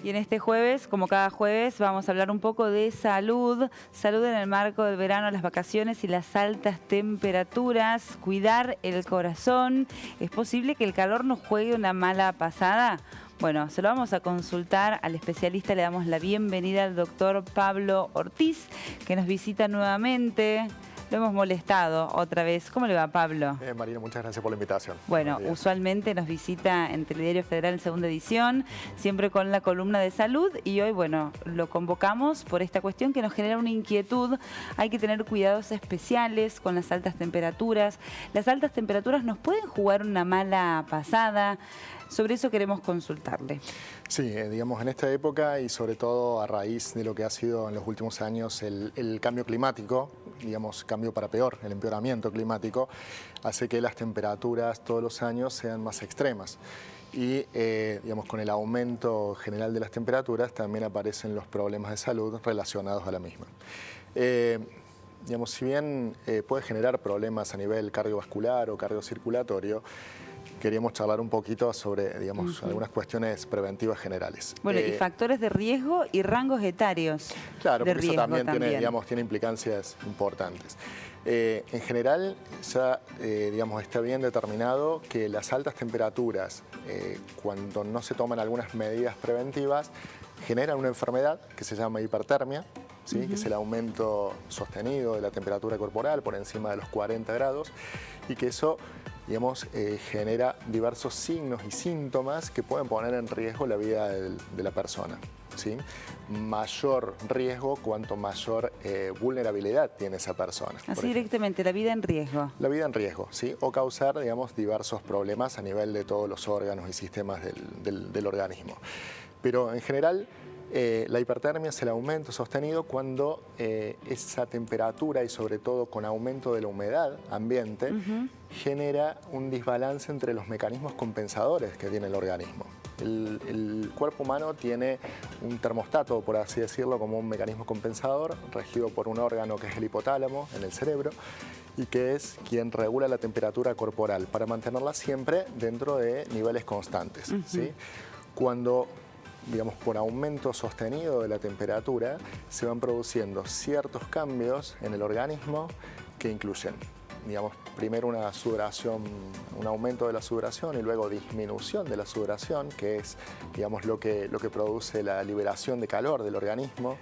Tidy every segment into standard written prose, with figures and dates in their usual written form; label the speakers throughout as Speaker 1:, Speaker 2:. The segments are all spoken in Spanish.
Speaker 1: Y en este jueves, como cada jueves, vamos a hablar un poco de salud. Salud en el marco del verano, las vacaciones y las altas temperaturas. Cuidar el corazón. ¿Es posible que el calor nos juegue una mala pasada? Bueno, se lo vamos a consultar al especialista. Le damos la bienvenida al doctor Pablo Ortiz, que nos visita nuevamente. Lo hemos molestado otra vez. ¿Cómo le va, Pablo?
Speaker 2: Marina, muchas gracias por la invitación.
Speaker 1: Bueno, usualmente nos visita en Telediario Federal en segunda edición, siempre con la columna de salud, y hoy, bueno, lo convocamos por esta cuestión que nos genera una inquietud. Hay que tener cuidados especiales con las altas temperaturas. Las altas temperaturas nos pueden jugar una mala pasada. Sobre eso queremos consultarle.
Speaker 2: Sí, digamos, en esta época y sobre todo a raíz de lo que ha sido en los últimos años el cambio climático, digamos, cambio para peor, el empeoramiento climático, hace que las temperaturas todos los años sean más extremas. Y, digamos, con el aumento general de las temperaturas también aparecen los problemas de salud relacionados a la misma. Digamos, si bien puede generar problemas a nivel cardiovascular o cardiocirculatorio, queríamos charlar un poquito sobre, digamos, algunas cuestiones preventivas generales.
Speaker 1: Bueno, y factores de riesgo y rangos etarios.
Speaker 2: Claro, porque eso también tiene implicancias importantes. En general, ya digamos, está bien determinado que las altas temperaturas, cuando no se toman algunas medidas preventivas, generan una enfermedad que se llama hipertermia, ¿sí? Que es el aumento sostenido de la temperatura corporal por encima de los 40 grados, y que eso, digamos, genera diversos signos y síntomas que pueden poner en riesgo la vida de la persona, ¿sí? Mayor riesgo cuanto mayor vulnerabilidad tiene esa persona.
Speaker 1: Así directamente, la vida en riesgo. La
Speaker 2: vida en riesgo, ¿sí? O causar, digamos, diversos problemas a nivel de todos los órganos y sistemas del organismo. Pero en general, la hipertermia es el aumento sostenido cuando esa temperatura y sobre todo con aumento de la humedad ambiente genera un desbalance entre los mecanismos compensadores que tiene el organismo. El cuerpo humano tiene un termostato, por así decirlo, como un mecanismo compensador regido por un órgano que es el hipotálamo en el cerebro y que es quien regula la temperatura corporal para mantenerla siempre dentro de niveles constantes, ¿sí? Cuando, digamos, por aumento sostenido de la temperatura, se van produciendo ciertos cambios en el organismo que incluyen, digamos, primero una sudoración, un aumento de la sudoración y luego disminución de la sudoración, que es, digamos, lo que produce la liberación de calor del organismo,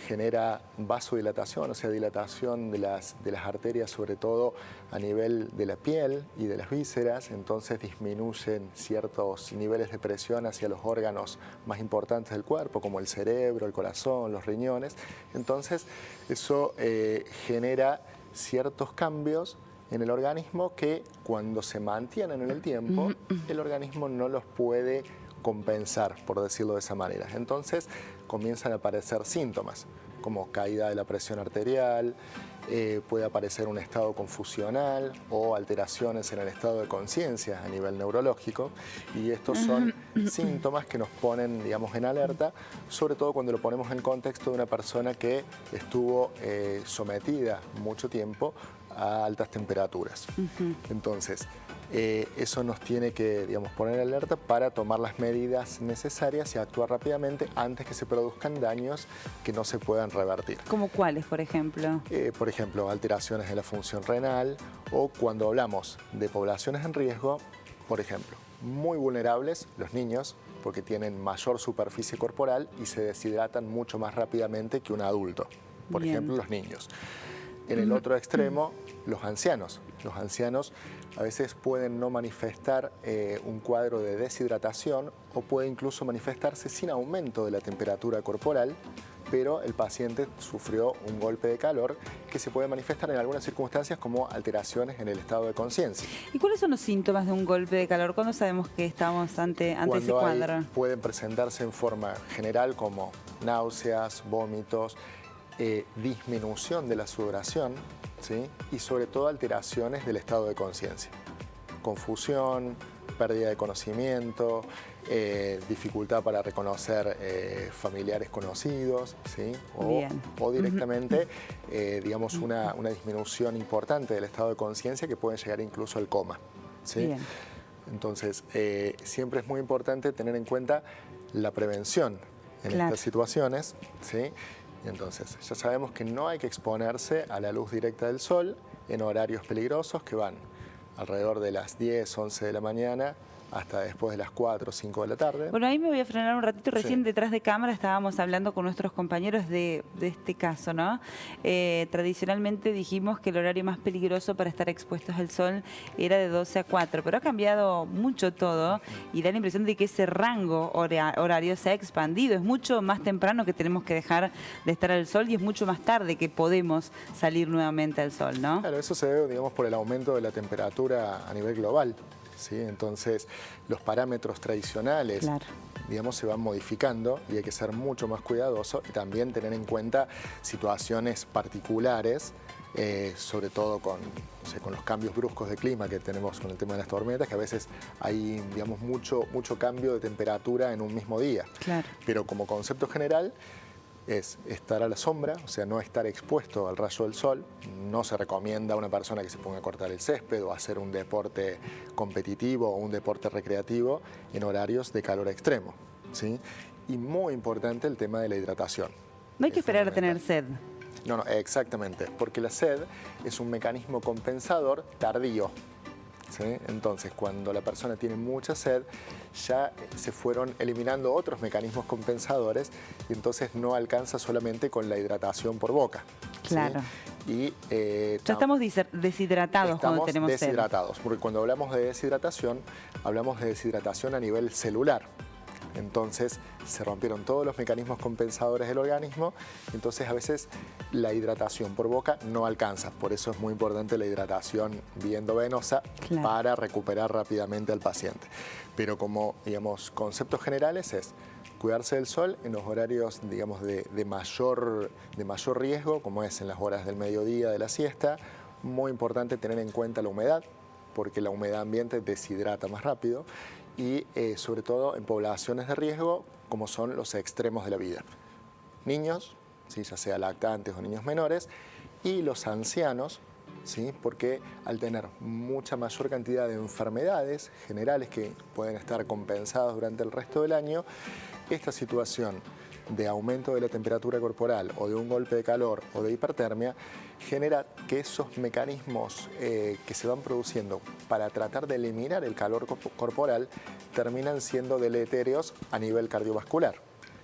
Speaker 2: genera vasodilatación, o sea, dilatación de las arterias, sobre todo a nivel de la piel y de las vísceras, entonces disminuyen ciertos niveles de presión hacia los órganos más importantes del cuerpo, como el cerebro, el corazón, los riñones. Entonces, eso genera ciertos cambios en el organismo que cuando se mantienen en el tiempo, el organismo no los puede compensar, por decirlo de esa manera. Entonces comienzan a aparecer síntomas como caída de la presión arterial, puede aparecer un estado confusional o alteraciones en el estado de conciencia a nivel neurológico, y estos son síntomas que nos ponen, digamos, en alerta, sobre todo cuando lo ponemos en contexto de una persona que estuvo sometida mucho tiempo a altas temperaturas. Entonces, eso nos tiene que, digamos, poner en alerta para tomar las medidas necesarias y actuar rápidamente antes que se produzcan daños que no se puedan revertir.
Speaker 1: ¿Cómo cuáles, por ejemplo?
Speaker 2: Por ejemplo, alteraciones de la función renal, o cuando hablamos de poblaciones en riesgo, por ejemplo, muy vulnerables, los niños, porque tienen mayor superficie corporal y se deshidratan mucho más rápidamente que un adulto. Por ejemplo, los niños. En el otro extremo, los ancianos. Los ancianos a veces pueden no manifestar un cuadro de deshidratación o puede incluso manifestarse sin aumento de la temperatura corporal, pero el paciente sufrió un golpe de calor que se puede manifestar en algunas circunstancias como alteraciones en el estado de conciencia.
Speaker 1: ¿Y cuáles son los síntomas de un golpe de calor? ¿Cuándo sabemos que estamos ante ese cuadro?
Speaker 2: Pueden presentarse en forma general como náuseas, vómitos, disminución de la sudoración, ¿sí? Y sobre todo alteraciones del estado de conciencia, confusión, pérdida de conocimiento, dificultad para reconocer familiares conocidos, ¿sí? O directamente, digamos, una disminución importante del estado de conciencia que puede llegar incluso al coma, ¿sí? Entonces, siempre es muy importante tener en cuenta la prevención en
Speaker 1: Claro.
Speaker 2: estas situaciones, ¿sí? Y entonces, ya sabemos que no hay que exponerse a la luz directa del sol en horarios peligrosos que van alrededor de las 10, 11 de la mañana hasta después de las 4 o 5 de la tarde.
Speaker 1: Bueno, ahí me voy a frenar un ratito. Recién
Speaker 2: Sí.
Speaker 1: detrás de cámara estábamos hablando con nuestros compañeros de este caso, ¿no? Tradicionalmente dijimos que el horario más peligroso para estar expuestos al sol era de 12 a 4, pero ha cambiado mucho todo y da la impresión de que ese rango horario se ha expandido. Es mucho más temprano que tenemos que dejar de estar al sol y es mucho más tarde que podemos salir nuevamente al sol, ¿no?
Speaker 2: Claro, eso se debe, digamos, por el aumento de la temperatura a nivel global, ¿sí? Entonces, los parámetros tradicionales,
Speaker 1: Claro.
Speaker 2: digamos, se van modificando y hay que ser mucho más cuidadoso y también tener en cuenta situaciones particulares, sobre todo con, no sé, con los cambios bruscos de clima que tenemos con el tema de las tormentas, que a veces hay, digamos, mucho cambio de temperatura en un mismo día.
Speaker 1: Claro.
Speaker 2: Pero como concepto general es estar a la sombra, o sea, no estar expuesto al rayo del sol. No se recomienda a una persona que se ponga a cortar el césped o hacer un deporte competitivo o un deporte recreativo en horarios de calor extremo, ¿sí? Y muy importante el tema de la hidratación.
Speaker 1: No hay que
Speaker 2: Es
Speaker 1: esperar a tener
Speaker 2: fundamental.
Speaker 1: sed.
Speaker 2: No, exactamente, porque la sed es un mecanismo compensador tardío, ¿sí? Entonces, cuando la persona tiene mucha sed, ya se fueron eliminando otros mecanismos compensadores y entonces no alcanza solamente con la hidratación por boca, ¿sí?
Speaker 1: Claro.
Speaker 2: Y,
Speaker 1: Ya estamos deshidratados cuando tenemos sed.
Speaker 2: deshidratados, porque cuando hablamos de deshidratación a nivel celular. Entonces se rompieron todos los mecanismos compensadores del organismo, entonces a veces la hidratación por boca no alcanza. Por eso es muy importante la hidratación vía endovenosa,
Speaker 1: Claro,
Speaker 2: para recuperar rápidamente al paciente. Pero como, digamos, conceptos generales es cuidarse del sol en los horarios, digamos, de mayor riesgo, como es en las horas del mediodía, de la siesta. Muy importante tener en cuenta la humedad, porque la humedad ambiente deshidrata más rápido, y sobre todo en poblaciones de riesgo como son los extremos de la vida. Niños, ¿sí? Ya sea lactantes o niños menores, y los ancianos, ¿sí? Porque al tener mucha mayor cantidad de enfermedades generales que pueden estar compensadas durante el resto del año, esta situación de aumento de la temperatura corporal o de un golpe de calor o de hipertermia genera que esos mecanismos que se van produciendo para tratar de eliminar el calor corporal terminan siendo deletéreos a nivel cardiovascular.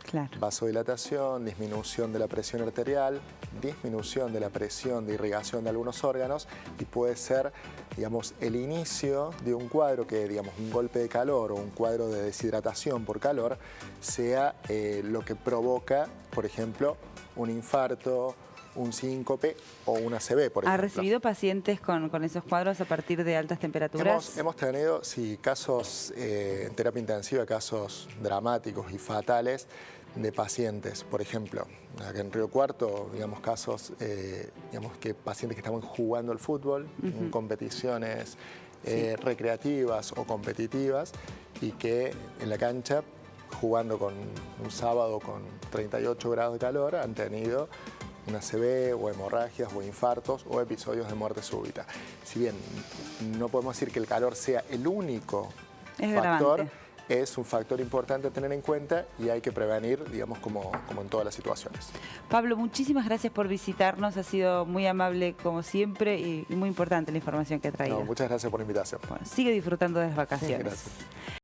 Speaker 1: claro.
Speaker 2: Vasodilatación, disminución de la presión arterial, disminución de la presión de irrigación de algunos órganos y puede ser, digamos, el inicio de un cuadro que, digamos, un golpe de calor o un cuadro de deshidratación por calor sea lo que provoca, por ejemplo, un infarto, un síncope o una ACV, por ejemplo.
Speaker 1: ¿Ha recibido pacientes con esos cuadros a partir de altas temperaturas?
Speaker 2: Hemos tenido, sí, casos en terapia intensiva, casos dramáticos y fatales de pacientes, por ejemplo, acá en Río Cuarto, digamos, casos, digamos, que pacientes que estaban jugando al fútbol en competiciones recreativas o competitivas y que en la cancha, jugando con un sábado con 38 grados de calor, han tenido una ACV o hemorragias o infartos o episodios de muerte súbita. Si bien no podemos decir que el calor sea el único factor, es un factor importante a tener en cuenta y hay que prevenir, digamos, como en todas las situaciones.
Speaker 1: Pablo, muchísimas gracias por visitarnos, ha sido muy amable como siempre y muy importante la información que ha traído.
Speaker 2: No, muchas gracias por la invitación.
Speaker 1: Bueno, sigue disfrutando de las vacaciones.
Speaker 2: Gracias.